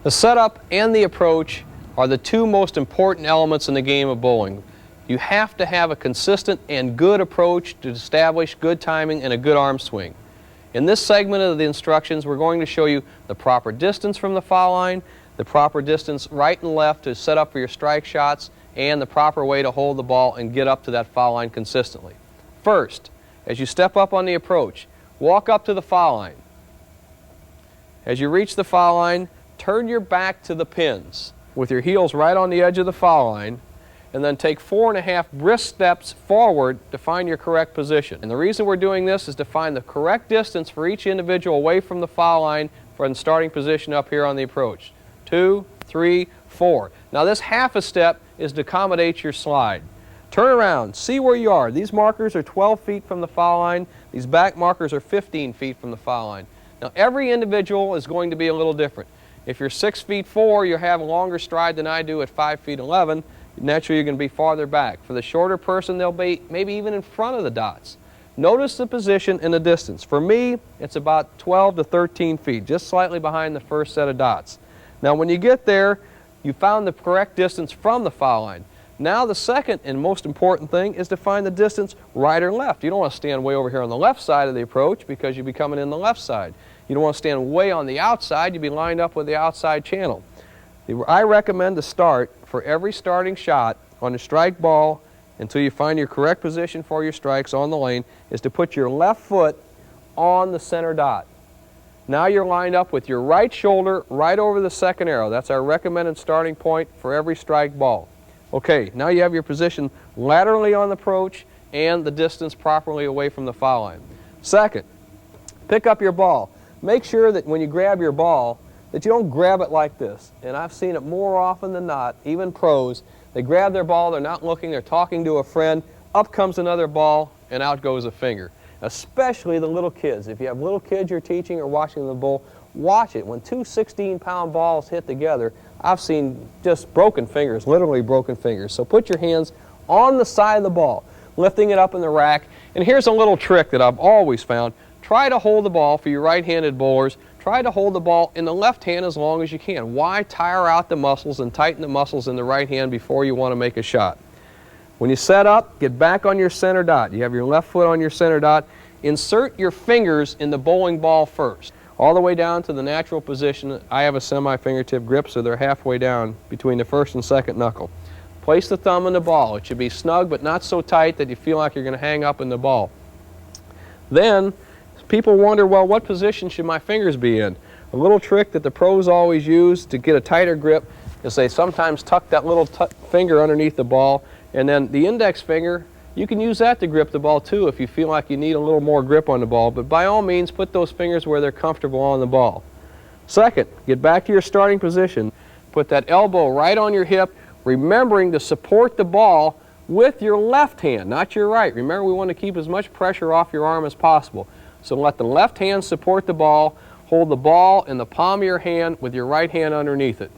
The setup and the approach are the two most important elements in the game of bowling. You have to have a consistent and good approach to establish good timing and a good arm swing. In this segment of the instructions, we're going to show you the proper distance from the foul line, the proper distance right and left to set up for your strike shots, and the proper way to hold the ball and get up to that foul line consistently. First, as you step up on the approach, walk up to the foul line. As you reach the foul line, turn your back to the pins with your heels right on the edge of the foul line, and then take 4.5 brisk steps forward to find your correct position. And the reason we're doing this is to find the correct distance for each individual away from the foul line for the starting position up here on the approach. 2, 3, 4. Now this half a step is to accommodate your slide. Turn around, see where you are. These markers are 12 feet from the foul line. These back markers are 15 feet from the foul line. Now every individual is going to be a little different. If you're 6'4", you have a longer stride than I do at 5'11". Naturally, you're going to be farther back. For the shorter person, they'll be maybe even in front of the dots. Notice the position and the distance. For me, it's about 12 to 13 feet, just slightly behind the first set of dots. Now, when you get there, you found the correct distance from the foul line. Now, the second and most important thing is to find the distance right or left. You don't want to stand way over here on the left side of the approach because you'll be coming in the left side. You don't want to stand way on the outside. You'll be lined up with the outside channel. I recommend to start for every starting shot on a strike ball until you find your correct position for your strikes on the lane is to put your left foot on the center dot. Now you're lined up with your right shoulder right over the second arrow. That's our recommended starting point for every strike ball. Okay, now you have your position laterally on the approach and the distance properly away from the foul line. Second, pick up your ball. Make sure that when you grab your ball that you don't grab it like this. And I've seen it more often than not, even pros. They grab their ball, they're not looking, they're talking to a friend, up comes another ball, and out goes a finger. Especially the little kids. If you have little kids you're teaching or watching the bowl, watch it. When two 16-pound balls hit together, I've seen just broken fingers, literally broken fingers. So put your hands on the side of the ball, lifting it up in the rack. And here's a little trick that I've always found. Try to hold the ball for your right-handed bowlers. Try to hold the ball in the left hand as long as you can. Why tire out the muscles and tighten the muscles in the right hand before you want to make a shot? When you set up, get back on your center dot. You have your left foot on your center dot. Insert your fingers in the bowling ball first, all the way down to the natural position. I have a semi-fingertip grip, so they're halfway down between the first and second knuckle. Place the thumb in the ball. It should be snug but not so tight that you feel like you're going to hang up in the ball. Then, people wonder, well, what position should my fingers be in? A little trick that the pros always use to get a tighter grip is they sometimes tuck that little finger underneath the ball, and then the index finger, you can use that to grip the ball too if you feel like you need a little more grip on the ball, but by all means put those fingers where they're comfortable on the ball. Second, get back to your starting position. Put that elbow right on your hip, remembering to support the ball with your left hand, not your right. Remember, we want to keep as much pressure off your arm as possible. So let the left hand support the ball, hold the ball in the palm of your hand with your right hand underneath it.